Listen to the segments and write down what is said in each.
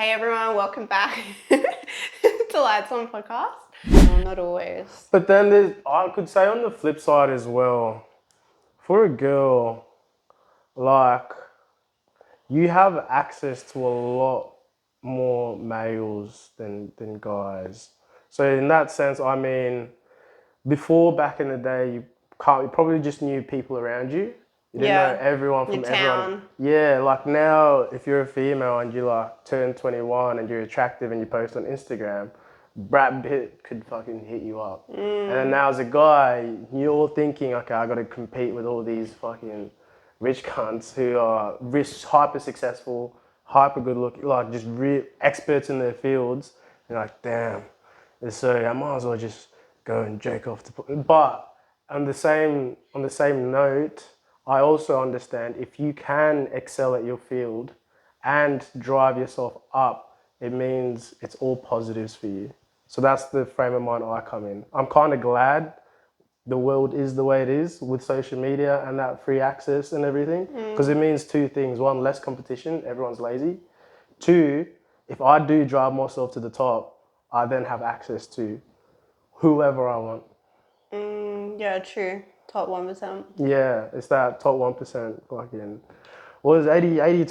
Hey everyone, welcome back to Lights On Podcast. No, not always. But then I could say on the flip side as well, for a girl, like, you have access to a lot more males than guys. So in that sense, I mean, before back in the day, you probably just knew people around you. You didn't know everyone from your everyone. town. Yeah, like now, if you're a female and you like turn 21 and you're attractive and you post on Instagram, Brad Pitt could fucking hit you up. And then now as a guy, you're thinking, okay, I got to compete with all these fucking rich cunts who are hyper successful, hyper good looking, like just experts in their fields. And like, damn. And so I might as well just go and jerk off to. But on the same note, I also understand if you can excel at your field and drive yourself up, it means it's all positives for you. So that's the frame of mind I come in. I'm kind of glad the world is the way it is with social media and that free access and everything, because it means two things. One, less competition, everyone's lazy. Two, if I do drive myself to the top, I then have access to whoever I want. Yeah, true. Top 1%. Yeah, it's that top 1% fucking, what is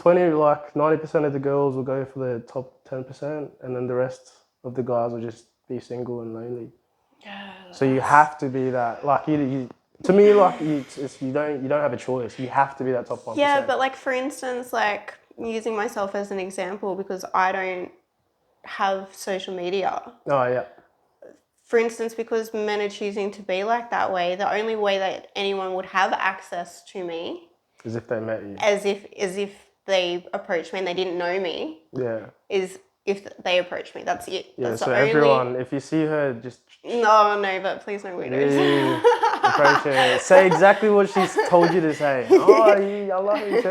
20, like 90% of the girls will go for the top 10% and then the rest of the guys will just be single and lonely. Yeah. So you have to be that, like you to me, like you don't have a choice. You have to be that top 1%. Yeah, but like for instance, like using myself as an example because I don't have social media. Oh yeah. For instance, because men are choosing to be like that way, the only way that anyone would have access to me As if they met you. as if they approached me and they didn't know me. Yeah. Is if they approach me. That's it. Yeah, That's so the only... everyone, if you see her, just... No, but please no weirdos. Approach her. Say exactly what she's told you to say. Oh, I love you.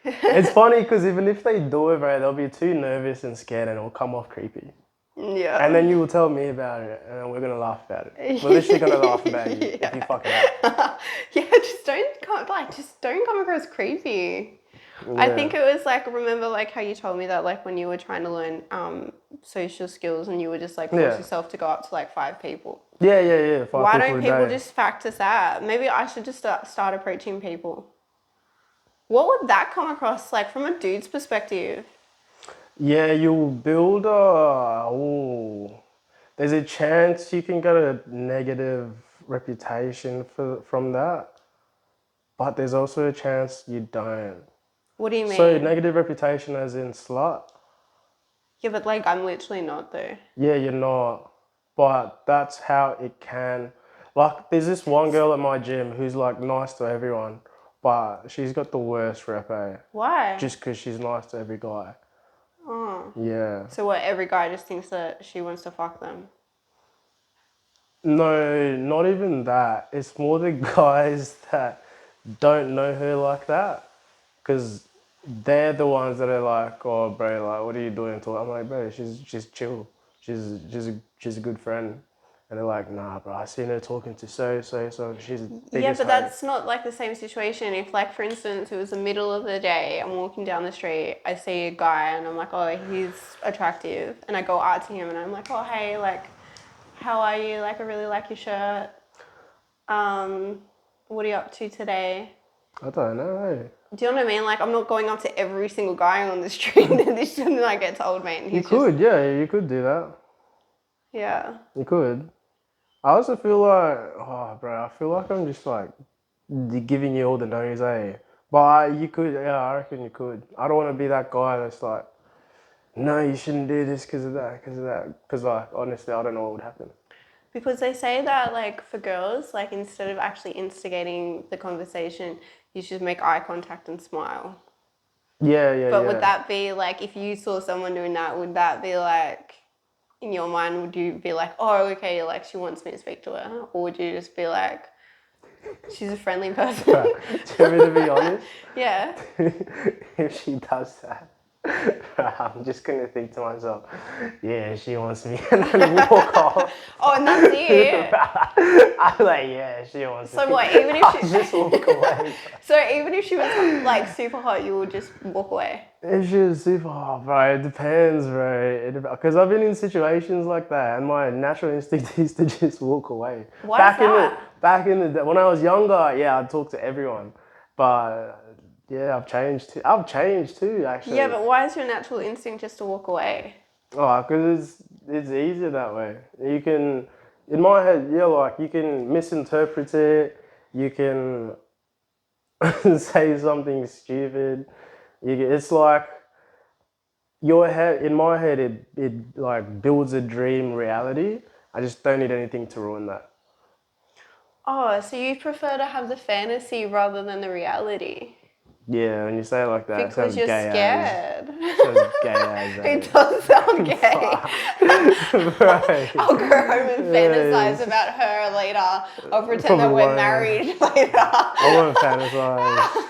It's funny because even if they do it, right, they'll be too nervous and scared and it'll come off creepy. Yeah. And then you will tell me about it and then we're going to laugh about it. We're literally going to laugh about you if you fuck it up. Yeah, just don't come across creepy. Yeah. I think it was like, remember like how you told me that like when you were trying to learn social skills and you were just like force yourself to go up to like 5 people. Yeah. Why don't people just practice that? Maybe I should just start approaching people. What would that come across like from a dude's perspective? Yeah, you'll build there's a chance you can get a negative reputation from that, but there's also a chance you don't. What do you mean? So negative reputation as in slut? Yeah, but like I'm literally not though. Yeah, you're not. But that's how it can. Like, there's this one girl at my gym who's like nice to everyone, but she's got the worst rep, eh? Why? Just because she's nice to every guy. Oh. Yeah. So what, every guy just thinks that she wants to fuck them? No, not even that. It's more the guys that don't know her like that. Because they're the ones that are like, oh, bro, like, what are you doing to her? I'm like, bro, she's chill. She's a good friend. And they're like, nah, bro, I seen her talking to so. She's the biggest Yeah, but hoe. that's not like the same situation. If like, for instance, it was the middle of the day, I'm walking down the street, I see a guy and I'm like, oh, he's attractive. And I go out to him and I'm like, oh, hey, like, how are you? Like, I really like your shirt. What are you up to today? I don't know. Do you know what I mean? Like, I'm not going up to every single guy on the street and this and then I get told, mate. You could do that. Yeah. You could. I also feel like, oh, bro, I feel like I'm just like giving you all the no's, eh? But you could, yeah, I reckon you could. I don't want to be that guy that's like, no, you shouldn't do this because of that. Because like, honestly, I don't know what would happen. Because they say that like for girls, like instead of actually instigating the conversation, you should make eye contact and smile. Yeah. But would that be like, if you saw someone doing that, would that be like, in your mind, would you be like, oh, okay, like she wants me to speak to her? Or would you just be like, she's a friendly person? Do you want me to be honest? Yeah. If she does that, I'm just gonna think to myself, yeah, she wants me, and then walk off. Oh, and that's it. I'm like, yeah, she wants So me. what? Even if I'll she, just walk away. so even if she was like super hot, you would just walk away. If she was super hot, bro, it depends, bro. Because I've been in situations like that, and my natural instinct is to just walk away. Why is that? Back in the day, when I was younger, yeah, I'd talk to everyone, but yeah, I've changed. I've changed too, actually. Yeah, but why is your natural instinct just to walk away? Oh, because it's easier that way. You can, in my head, yeah, like you can misinterpret it. You can say something stupid. It's like your head. In my head, it like builds a dream reality. I just don't need anything to ruin that. Oh, so you prefer to have the fantasy rather than the reality? Yeah, when you say it like that, it Because sounds you're gay as. scared. Sounds gay as. It does sound gay. Right. I'll go home and fantasize Yes. about her later. I'll pretend that Probably we're won't. married later. I won't fantasize.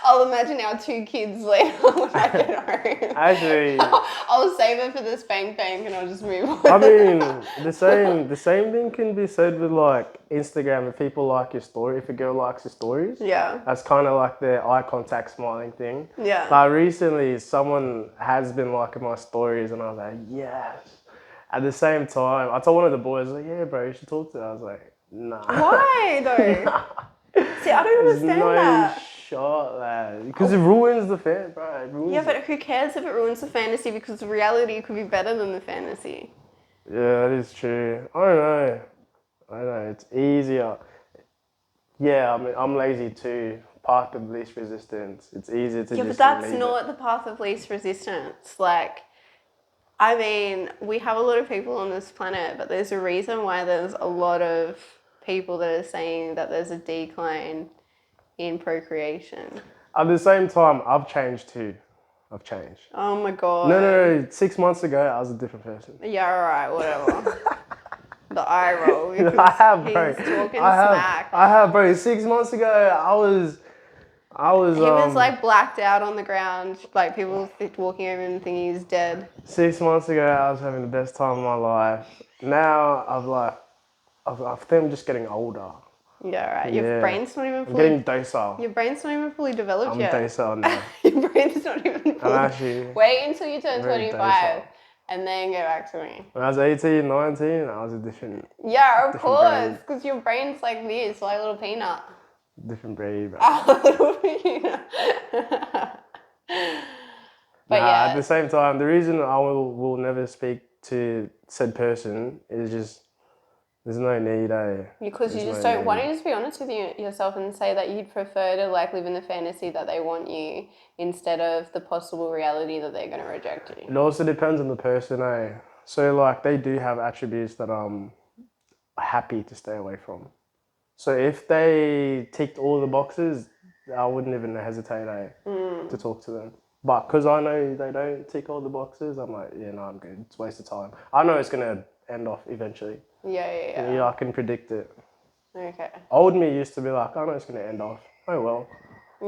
I'll imagine our 2 kids later when I get home. Actually, I'll save it for the spank bank and I'll just move on. I mean, the same thing can be said with like Instagram. If people like your story, if a girl likes your stories, Yeah. that's kind of like the eye contact smiling thing. Yeah. Like recently, someone has been liking my stories, and I was like, yes. At the same time, I told one of the boys, like, yeah, bro, you should talk to her. I was like, nah. Why though? Nah. See, I don't There's understand no that. shot, lad. Because it ruins the fan, bro. It ruins Yeah, it. but who cares if it ruins the fantasy because the reality could be better than the fantasy. Yeah, that is true. I don't know. I don't know. It's easier. Yeah, I mean, I'm lazy too. Path of least resistance. It's easier to Yeah, but just that's leave not the path of least resistance. Like, I mean, we have a lot of people on this planet, but there's a reason why there's a lot of people that are saying that there's a decline in procreation. At the same time, I've changed too. I've changed. Oh my god. No. 6 months ago, I was a different person. Yeah, alright, whatever. The eye roll because I have, bro. he's talking I have, smack. I have, bro. 6 months ago, I was. He was like blacked out on the ground, like people walking over and thinking he's dead. 6 months ago, I was having the best time of my life. Now, I think I'm just getting older. Yeah, right. Yeah. Your brain's not even I'm fully. getting docile. Your brain's not even fully developed I'm yet. docile now. Your brain's not even fully. I'm actually Wait until you turn very 25, docile. and then get back to me. When I was 18, 19, I was a different Yeah, of Different course, brain. because your brain's like this, like a little peanut. breed, bro. A little peanut. But At yeah, the same time, the reason I will never speak to said person is just there's no need, because you There's just no don't. Why need. don't you just be honest with yourself and say that you'd prefer to like live in the fantasy that they want you instead of the possible reality that they're going to reject you. It also depends on the person, So like they do have attributes that I'm happy to stay away from. So if they ticked all the boxes, I wouldn't even hesitate to talk to them. But because I know they don't tick all the boxes, I'm like, yeah, no, I'm good. It's a waste of time. I know it's gonna end off eventually. Yeah. Yeah, I can predict it. Okay. Old me used to be like, I know it's gonna end off. Oh well.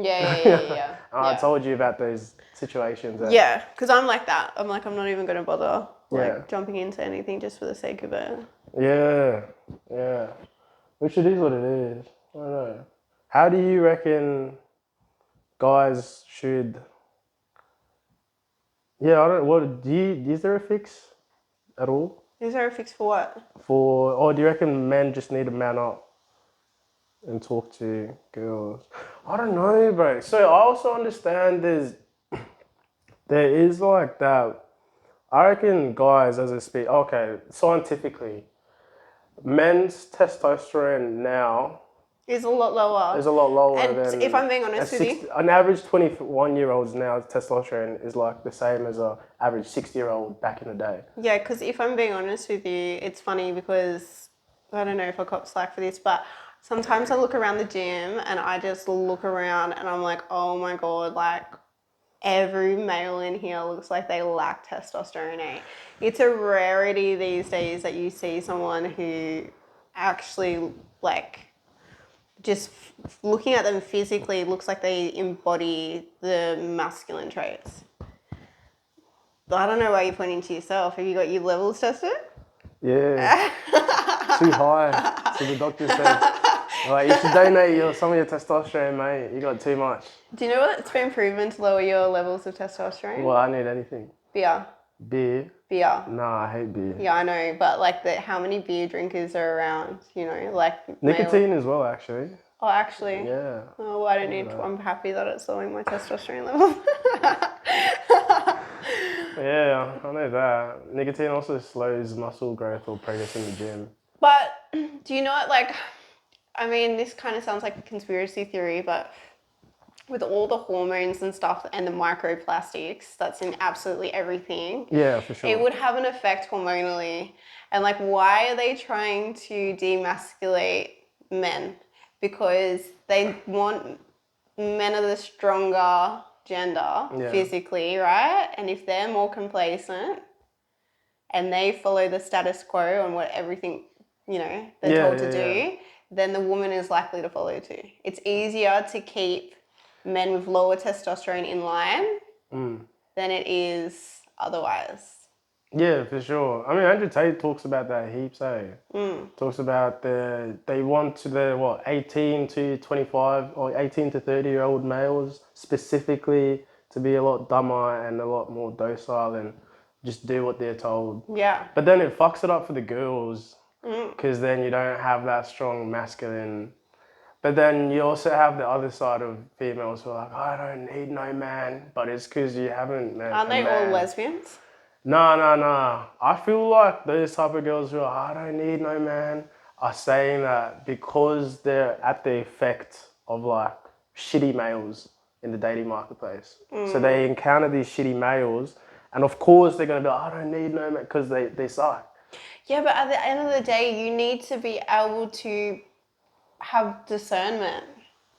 Yeah. I told you about those situations. Yeah, because I'm like that. I'm like, I'm not even going to bother Yeah. jumping into anything just for the sake of it. Yeah. Which it is what it is. I don't know. How do you reckon guys should? Yeah, I don't. What do you? Is there a fix at all Is there a fix for what? or do you reckon men just need to man up and talk to girls? I don't know, bro. So I also understand there is like that. I reckon guys, as I speak, okay, scientifically, men's testosterone now Is a lot lower. is a lot lower And than. if I'm being honest with you, An average 21-year-old's now testosterone is like the same as a average 60-year-old back in the day. yeah, because if I'm being honest with you, it's funny because I don't know if I cop slack for this, but sometimes I look around the gym and I just look around and I'm like, oh my God, like every male in here looks like they lack testosterone. It's a rarity these days that you see someone who actually like just looking at them physically looks like they embody the masculine traits. I don't know why you're pointing to yourself. Have you got your levels tested? Yeah, too high. So the doctor said, like, you should donate some of your testosterone, mate. You got too much. Do you know what's been proven to lower your levels of testosterone? Well, I need anything. Beer. Beer? Beer. Nah, I hate beer. Yeah, I know, but like how many beer drinkers are around, you know, like Nicotine male. as well, actually. Oh, actually. Yeah. Oh, well, I don't need to. I'm happy that it's lowering my testosterone level. Yeah, I know that. Nicotine also slows muscle growth or progress in the gym. But do you know what, like, I mean, this kind of sounds like a conspiracy theory, but with all the hormones and stuff and the microplastics that's in absolutely everything, Yeah, for sure. it would have an effect hormonally. And like, why are they trying to demasculate men? Because they want men are the stronger gender physically, right? And if they're more complacent and they follow the status quo on what everything, you know, they're told to do, then the woman is likely to follow too. It's easier to keep men with lower testosterone in line than it is otherwise. Yeah, for sure. I mean, Andrew Tate talks about that heaps, eh? Talks about they want to the 18 to 25 or 18 to 30-year-old males specifically to be a lot dumber and a lot more docile and just do what they're told. Yeah. But then it fucks it up for the girls because then you don't have that strong masculine. But then you also have the other side of females who are like, I don't need no man, but it's because you haven't met Aren't a they all man. lesbians? No. I feel like those type of girls who are, I don't need no man, are saying that because they're at the effect of like shitty males in the dating marketplace. So they encounter these shitty males, and of course they're gonna be like, I don't need no man, because they suck. Yeah, but at the end of the day, you need to be able to have discernment.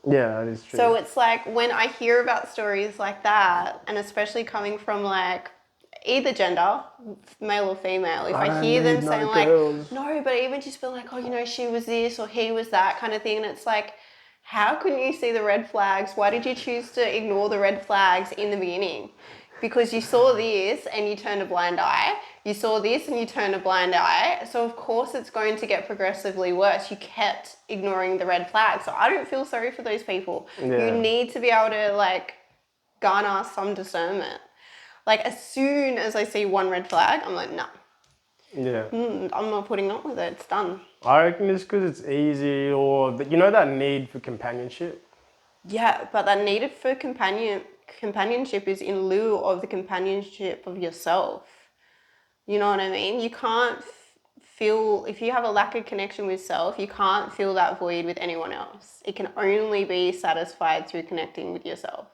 Yeah, that is true. So it's like when I hear about stories like that, and especially coming from like either gender, male or female, if I hear them saying like, no, but even just being like, oh, you know, she was this or he was that kind of thing, and it's like, how couldn't you see the red flags? Why did you choose to ignore the red flags in the beginning? Because you saw this and you turned a blind eye. You saw this and you turned a blind eye. So of course it's going to get progressively worse. You kept ignoring the red flags. So I don't feel sorry for those people. Yeah. You need to be able to like garner some discernment. Like as soon as I see one red flag, I'm like, no. Yeah. I'm not putting up with it. It's done. I reckon it's because it's easy, or you know that need for companionship. Yeah, but that need for companionship is in lieu of the companionship of yourself. You know what I mean? You can't feel, if you have a lack of connection with self, you can't fill that void with anyone else. It can only be satisfied through connecting with yourself.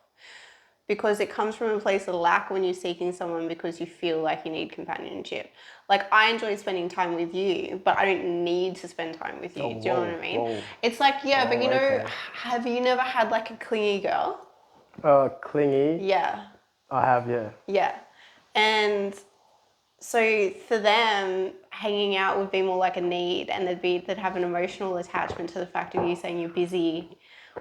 Because it comes from a place of lack when you're seeking someone because you feel like you need companionship. Like I enjoy spending time with you, but I don't need to spend time with you. Do you know what I mean? Whoa. It's like, yeah, but you know, okay. have you never had like a clingy girl? Clingy. Yeah. I have, yeah. Yeah. And so for them, hanging out would be more like a need, and they'd have an emotional attachment to the fact of you saying you're busy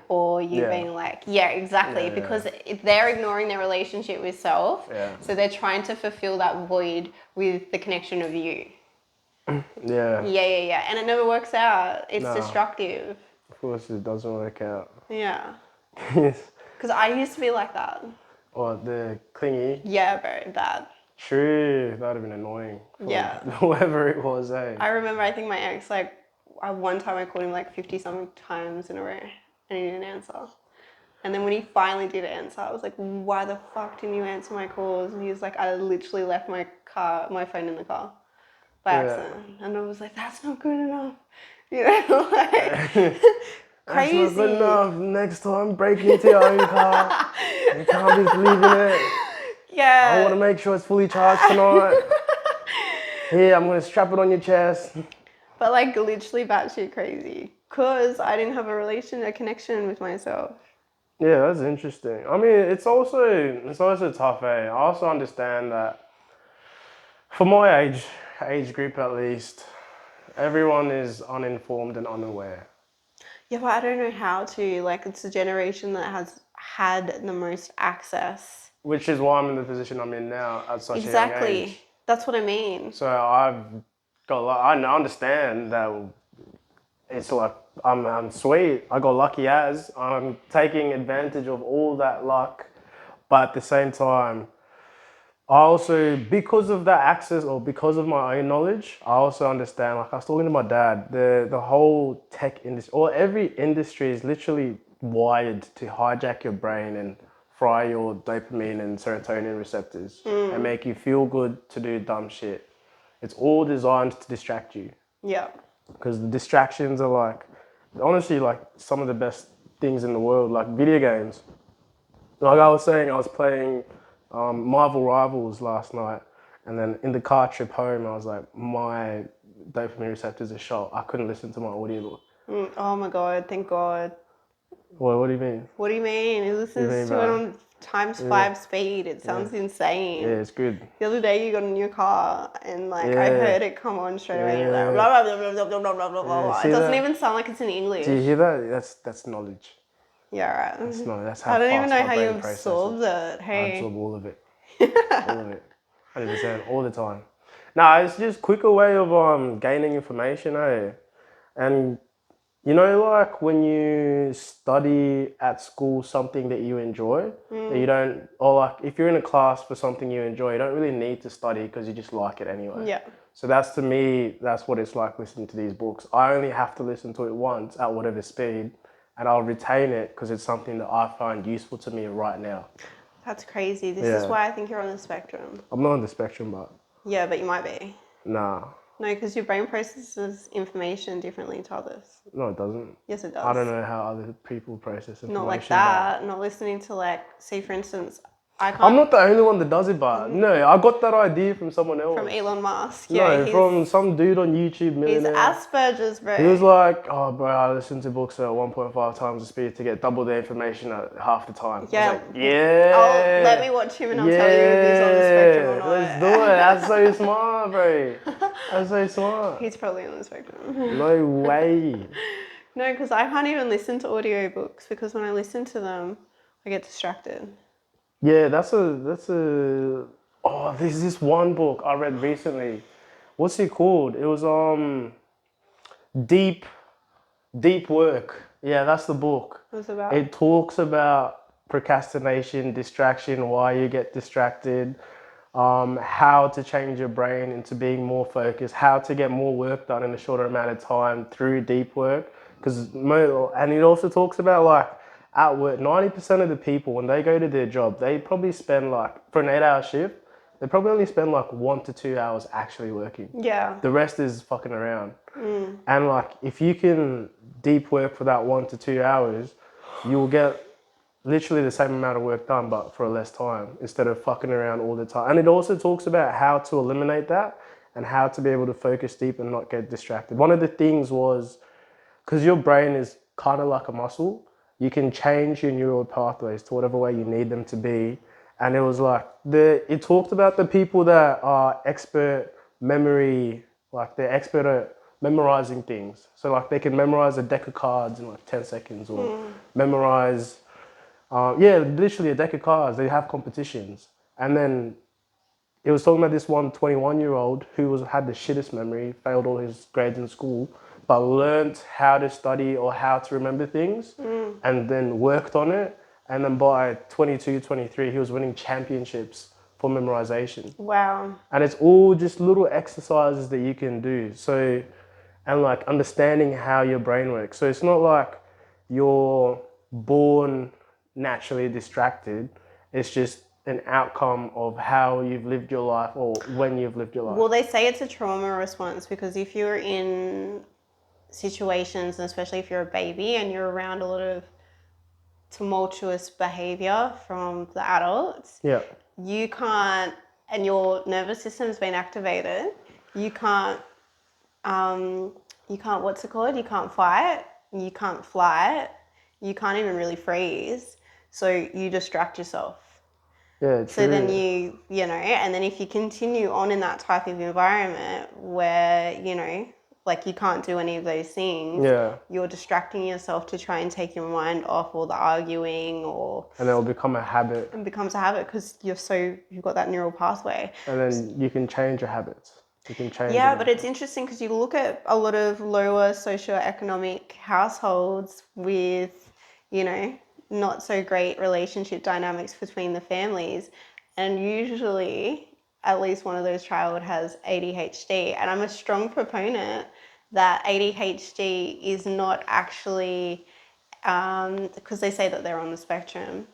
or you being like, yeah, exactly. Because they're ignoring their relationship with self. Yeah. So they're trying to fulfill that void with the connection of you. Yeah. Yeah. And it never works out. It's No. destructive. Of course it doesn't work out. Yeah. Yes. Because I used to be like that. Or the clingy. Yeah, very bad. True. That would have been annoying. For whoever it was, eh? I remember, I think my ex, like, one time I called him like 50-something times in a row and he didn't answer. And then when he finally did answer, I was like, why the fuck didn't you answer my calls? And he was like, I literally left my phone in the car by accident. And I was like, that's not good enough. You know, like, crazy. That's not good enough. Next time, break into your own car. You can't be leaving it. Yeah. I want to make sure it's fully charged tonight. Here, I'm going to strap it on your chest. But like literally batshit crazy. Because I didn't have a connection with myself. Yeah, that's interesting. I mean, it's also tough, eh? I also understand that for my age group at least, everyone is uninformed and unaware. Yeah, but I don't know how to. Like, it's a generation that has had the most access which is why I'm in the position I'm in now at such a young Exactly. age. That's what I mean. So I've got, I understand that it's like, I'm sweet. I got lucky as I'm taking advantage of all that luck, but at the same time, I also, because of that access or because of my own knowledge, I also understand, like I was talking to my dad, the whole tech industry, or every industry is literally wired to hijack your brain and fry your dopamine and serotonin receptors and make you feel good to do dumb shit. It's all designed to distract you. Yeah. Because the distractions are like, honestly, like some of the best things in the world, like video games. Like I was saying, I was playing Marvel Rivals last night, and then in the car trip home, I was like, my dopamine receptors are shot. I couldn't listen to my audiobook. Oh my God, thank God. Well, what do you mean? What do you mean? It What do you listens mean, to it bro? on times 5 speed. It sounds insane. Yeah, it's good. The other day you got a new car and like I Yeah. heard it come on straight away. You're like, Yeah. blah, blah, blah, blah, blah, blah, blah, blah, blah. See It doesn't that? even sound like it's in English. Do you hear that? That's knowledge. Yeah, That's right. knowledge. That's how I don't even fast know my how you brain processes. absorbed it. I Hey. absorb all of it. All of it. 100%, all the time. Nah, it's just quicker way of gaining information, eh? And you know, like when you study at school something that you enjoy, that you don't, or like if you're in a class for something you enjoy, you don't really need to study because you just like it anyway. Yeah. So that's, to me, that's what it's like listening to these books. I only have to listen to it once at whatever speed, and I'll retain it because it's something that I find useful to me right now. That's crazy. This is Yeah. why I think you're on the spectrum. I'm not on the spectrum, but Yeah, but you might be. nah. No, because your brain processes information differently to others. No, it doesn't. Yes, it does. I don't know how other people process information. Not like that. Not listening to like, say for instance, I can't. I'm not the only one that does it, but no, I got that idea from someone else. From Elon Musk. No, Yeah, from some dude on YouTube, he's millionaire. Asperger's, bro. He was like, oh, bro, I listen to books at 1.5 times the speed to get double the information at half the time. Yeah. I was like, yeah. Oh, let me watch him and I'll tell you if he's on the spectrum or not. Let's do it. That's so smart, bro. That's so smart. He's probably on the spectrum. No way. No, because I can't even listen to audiobooks because when I listen to them, I get distracted. Yeah, that's a. Oh, there's this one book I read recently. What's it called? It was Deep Work. Yeah, that's the book. What's it about? It talks about procrastination, distraction, why you get distracted, how to change your brain into being more focused, how to get more work done in a shorter amount of time through deep work. And it also talks about like at work, 90% of the people when they go to their job, they probably spend like, for an 8-hour shift, they probably only spend like 1 to 2 hours actually working. Yeah. The rest is fucking around. And like, if you can deep work for that 1 to 2 hours, you will get literally the same amount of work done, but for less time instead of fucking around all the time. And it also talks about how to eliminate that and how to be able to focus deep and not get distracted. One of the things was, because your brain is kind of like a muscle, you can change your neural pathways to whatever way you need them to be. And it was like, it talked about the people that are expert memory, like they're expert at memorizing things. So like they can memorize a deck of cards in like 10 seconds or memorize, literally a deck of cards. They have competitions. And then it was talking about this one 21-year-old who had the shittest memory, failed all his grades in school, but learned how to study or how to remember things and then worked on it. And then by 22, 23, he was winning championships for memorization. Wow. And it's all just little exercises that you can do. So, and like understanding how your brain works. So it's not like you're born naturally distracted. It's just an outcome of how you've lived your life or when you've lived your life. Well, they say it's a trauma response because if you're in situations, and especially if you're a baby and you're around a lot of tumultuous behavior from the adults, Yeah. you can't, and your nervous system's been activated, you can't, what's it called? You can't fight, you can't flight, you can't even really freeze. So you distract yourself. Yeah, true. So then and then if you continue on in that type of environment where, like you can't do any of those things, Yeah. you're distracting yourself to try and take your mind off all the arguing, or And it'll become a habit. it becomes a habit because you've got that neural pathway. And then you can change your habits. You can change Yeah, it. but it's interesting because you look at a lot of lower socioeconomic households with, you know, not so great relationship dynamics between the families, and usually at least one of those child has ADHD. And I'm a strong proponent that ADHD is not actually, because they say that they're on the spectrum.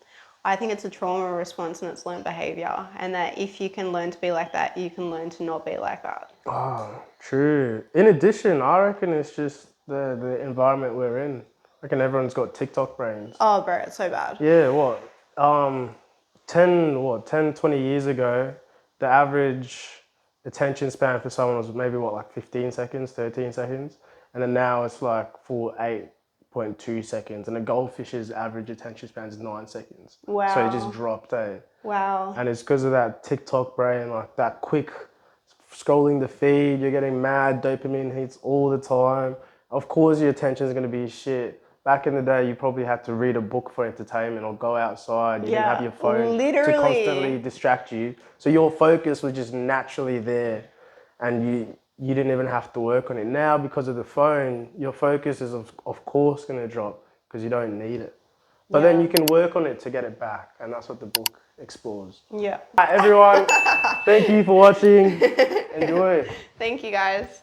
I think it's a trauma response and it's learned behavior, and that if you can learn to be like that, you can learn to not be like that. Oh, true. In addition, I reckon it's just the environment we're in. I reckon everyone's got TikTok brains. Oh, bro, it's so bad. Yeah, what? 10, 20 years ago, the average attention span for someone was maybe what, like 15 seconds, 13 seconds? And then now it's like full 8.2 seconds. And a goldfish's average attention span is 9 seconds. So it just Wow. dropped, eh? Wow. And it's because of that TikTok brain, like that quick scrolling the feed, you're getting mad dopamine hits all the time. Of course, your attention is going to be shit. Back in the day, you probably had to read a book for entertainment or go outside. You didn't have Yeah, your phone to constantly literally. distract you. So your focus was just naturally there, and you didn't even have to work on it. Now, because of the phone, your focus is of course going to drop because you don't need it. But then Yeah. you can work on it to get it back, and that's what the book explores. Yeah. Hi everyone, thank you for watching. Enjoy. Thank you, guys.